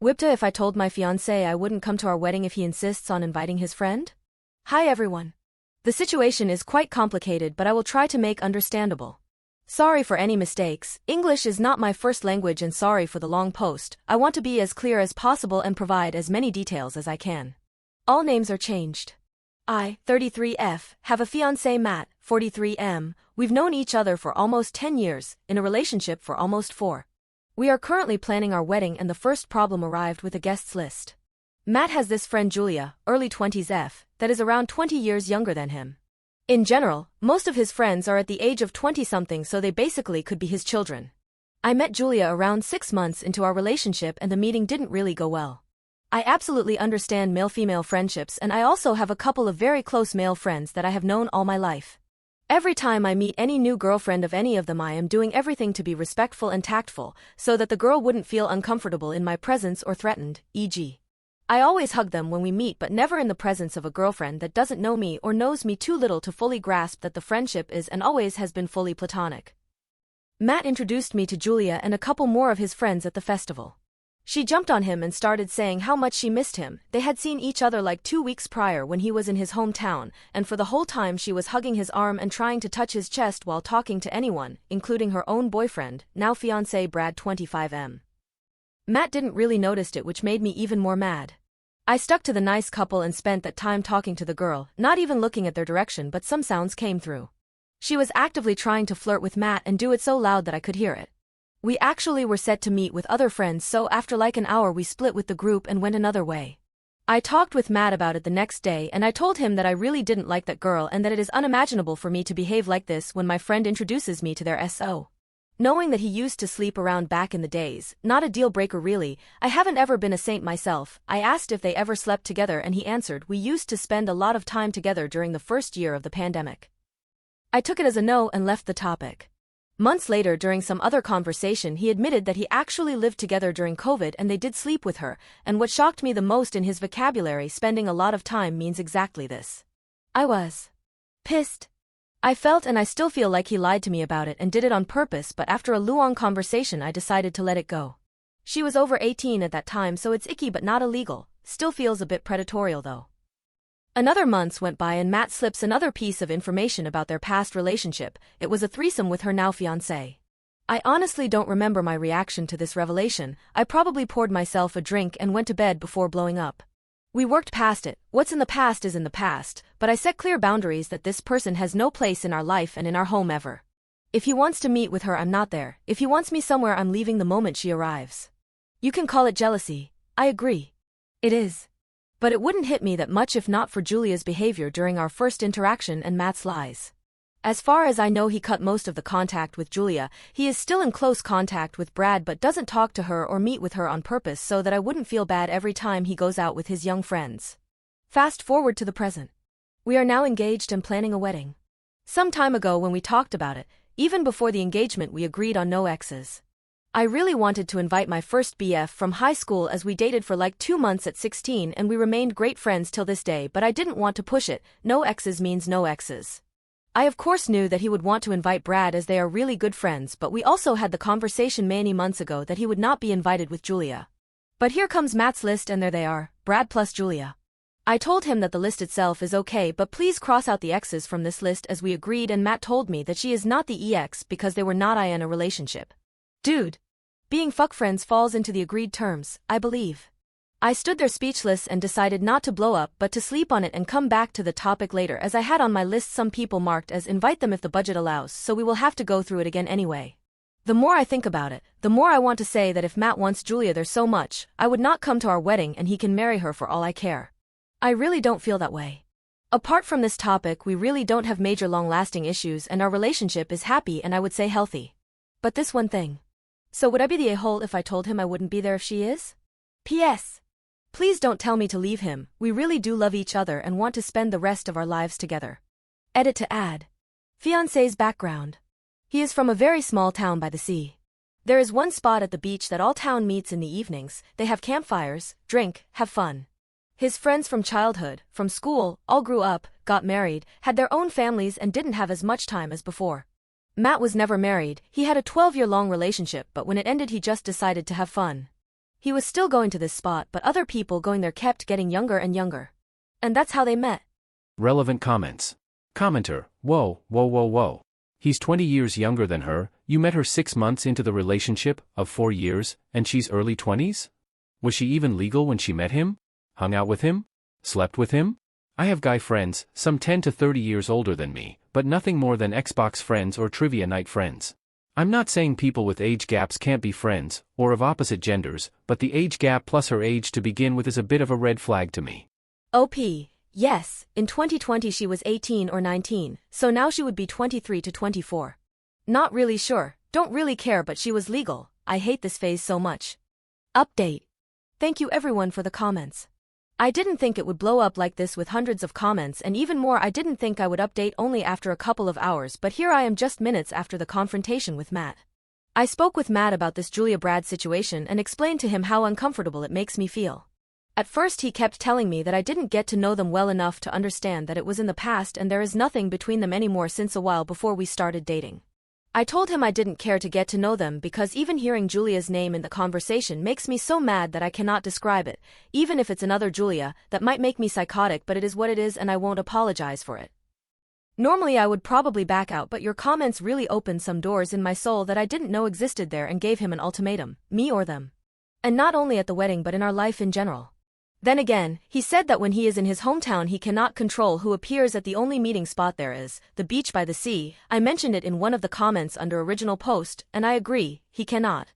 WIBTA if I told my fiancé I wouldn't come to our wedding if he insists on inviting his friend? Hi everyone. The situation is quite complicated but I will try to make understandable. Sorry for any mistakes, English is not my first language and sorry for the long post. I want to be as clear as possible and provide as many details as I can. All names are changed. I, 33F, have a fiancé Matt, 43M. We've known each other for almost 10 years, in a relationship for almost 4. We are currently planning our wedding and the first problem arrived with a guests list. Matt has this friend Julia, early 20s F, that is around 20 years younger than him. In general, most of his friends are at the age of 20-something so they basically could be his children. I met Julia around 6 months into our relationship and the meeting didn't really go well. I absolutely understand male-female friendships and I also have a couple of very close male friends that I have known all my life. Every time I meet any new girlfriend of any of them I am doing everything to be respectful and tactful, so that the girl wouldn't feel uncomfortable in my presence or threatened, e.g. I always hug them when we meet but never in the presence of a girlfriend that doesn't know me or knows me too little to fully grasp that the friendship is and always has been fully platonic. Matt introduced me to Julia and a couple more of his friends at the festival. She jumped on him and started saying how much she missed him. They had seen each other like 2 weeks prior when he was in his hometown, and for the whole time she was hugging his arm and trying to touch his chest while talking to anyone, including her own boyfriend, now fiancé Brad 25M. Matt didn't really notice it, which made me even more mad. I stuck to the nice couple and spent that time talking to the girl, not even looking at their direction, but some sounds came through. She was actively trying to flirt with Matt and do it so loud that I could hear it. We actually were set to meet with other friends, so after like an hour we split with the group and went another way. I talked with Matt about it the next day and I told him that I really didn't like that girl and that it is unimaginable for me to behave like this when my friend introduces me to their SO. Knowing that he used to sleep around back in the days, not a deal breaker really, I haven't ever been a saint myself. I asked if they ever slept together and he answered we used to spend a lot of time together during the first year of the pandemic. I took it as a no and left the topic. Months later during some other conversation he admitted that he actually lived together during COVID and they did sleep with her, and what shocked me the most in his vocabulary spending a lot of time means exactly this. I was pissed. I felt and I still feel like he lied to me about it and did it on purpose, but after a long conversation I decided to let it go. She was over 18 at that time so it's icky but not illegal, still feels a bit predatory though. Another months went by and Matt slips another piece of information about their past relationship. It was a threesome with her now fiancé. I honestly don't remember my reaction to this revelation. I probably poured myself a drink and went to bed before blowing up. We worked past it. What's in the past is in the past, but I set clear boundaries that this person has no place in our life and in our home ever. If he wants to meet with her, I'm not there. If he wants me somewhere, I'm leaving the moment she arrives. You can call it jealousy. I agree. It is. But it wouldn't hit me that much if not for Julia's behavior during our first interaction and Matt's lies. As far as I know he cut most of the contact with Julia. He is still in close contact with Brad but doesn't talk to her or meet with her on purpose so that I wouldn't feel bad every time he goes out with his young friends. Fast forward to the present. We are now engaged and planning a wedding. Some time ago when we talked about it, even before the engagement we agreed on no exes. I really wanted to invite my first BF from high school as we dated for like 2 months at 16 and we remained great friends till this day, but I didn't want to push it. No exes means no exes. I of course knew that he would want to invite Brad as they are really good friends, but we also had the conversation many months ago that he would not be invited with Julia. But here comes Matt's list and there they are, Brad plus Julia. I told him that the list itself is okay but please cross out the exes from this list as we agreed, and Matt told me that she is not the EX because they were not in a relationship. Dude. Being fuck friends falls into the agreed terms, I believe. I stood there speechless and decided not to blow up but to sleep on it and come back to the topic later, as I had on my list some people marked as invite them if the budget allows, so we will have to go through it again anyway. The more I think about it, the more I want to say that if Matt wants Julia there so much, I would not come to our wedding and he can marry her for all I care. I really don't feel that way. Apart from this topic we really don't have major long-lasting issues and our relationship is happy and I would say healthy. But this one thing. So would I be the a-hole if I told him I wouldn't be there if she is? P.S. Please don't tell me to leave him, we really do love each other and want to spend the rest of our lives together. Edit to add. Fiancé's background. He is from a very small town by the sea. There is one spot at the beach that all town meets in the evenings, they have campfires, drink, have fun. His friends from childhood, from school, all grew up, got married, had their own families and didn't have as much time as before. Matt was never married, he had a 12-year-long relationship but when it ended he just decided to have fun. He was still going to this spot, but other people going there kept getting younger and younger. And that's how they met. Relevant comments. Commenter, whoa, whoa, whoa, whoa. He's 20 years younger than her, you met her 6 months into the relationship, of 4 years, and she's early 20s? Was she even legal when she met him? Hung out with him? Slept with him? I have guy friends, some 10 to 30 years older than me, but nothing more than Xbox friends or trivia night friends. I'm not saying people with age gaps can't be friends, or of opposite genders, but the age gap plus her age to begin with is a bit of a red flag to me. OP. Yes, in 2020 she was 18 or 19, so now she would be 23 to 24. Not really sure, don't really care, but she was legal. I hate this phase so much. Update. Thank you everyone for the comments. I didn't think it would blow up like this with hundreds of comments, and even more, I didn't think I would update only after a couple of hours, but here I am just minutes after the confrontation with Matt. I spoke with Matt about this Julia Brad situation and explained to him how uncomfortable it makes me feel. At first he kept telling me that I didn't get to know them well enough to understand that it was in the past and there is nothing between them anymore since a while before we started dating. I told him I didn't care to get to know them because even hearing Julia's name in the conversation makes me so mad that I cannot describe it. Even if it's another Julia, that might make me psychotic, but it is what it is and I won't apologize for it. Normally I would probably back out, but your comments really opened some doors in my soul that I didn't know existed there and gave him an ultimatum, me or them. And not only at the wedding but in our life in general. Then again, he said that when he is in his hometown he cannot control who appears at the only meeting spot there is, the beach by the sea. I mentioned it in one of the comments under original post, and I agree, he cannot.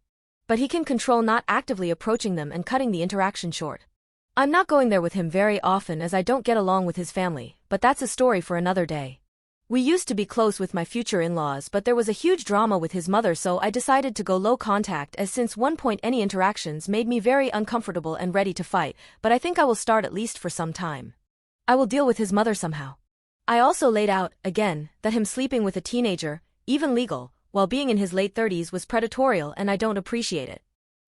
But he can control not actively approaching them and cutting the interaction short. I'm not going there with him very often as I don't get along with his family, but that's a story for another day. We used to be close with my future in-laws, but there was a huge drama with his mother, so I decided to go low contact, as since one point any interactions made me very uncomfortable and ready to fight, but I think I will start at least for some time. I will deal with his mother somehow. I also laid out, again, that him sleeping with a teenager, even legal, while being in his late 30s was predatory and I don't appreciate it.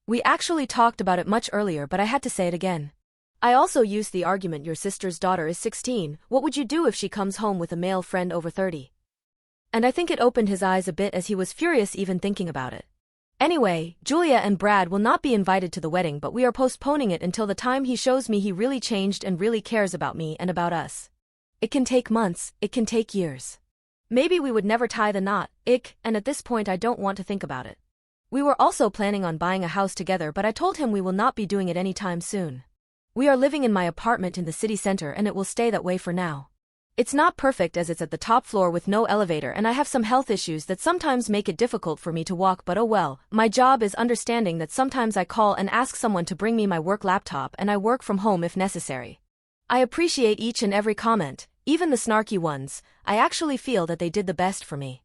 We actually talked about it much earlier, but I had to say it again. I also used the argument, your sister's daughter is 16, what would you do if she comes home with a male friend over 30? And I think it opened his eyes a bit as he was furious even thinking about it. Anyway, Julia and Brad will not be invited to the wedding, but we are postponing it until the time he shows me he really changed and really cares about me and about us. It can take months, it can take years. Maybe we would never tie the knot, and at this point I don't want to think about it. We were also planning on buying a house together, but I told him we will not be doing it anytime soon. We are living in my apartment in the city center and it will stay that way for now. It's not perfect as it's at the top floor with no elevator, and I have some health issues that sometimes make it difficult for me to walk, but oh well, my job is understanding that sometimes I call and ask someone to bring me my work laptop and I work from home if necessary. I appreciate each and every comment, even the snarky ones. I actually feel that they did the best for me.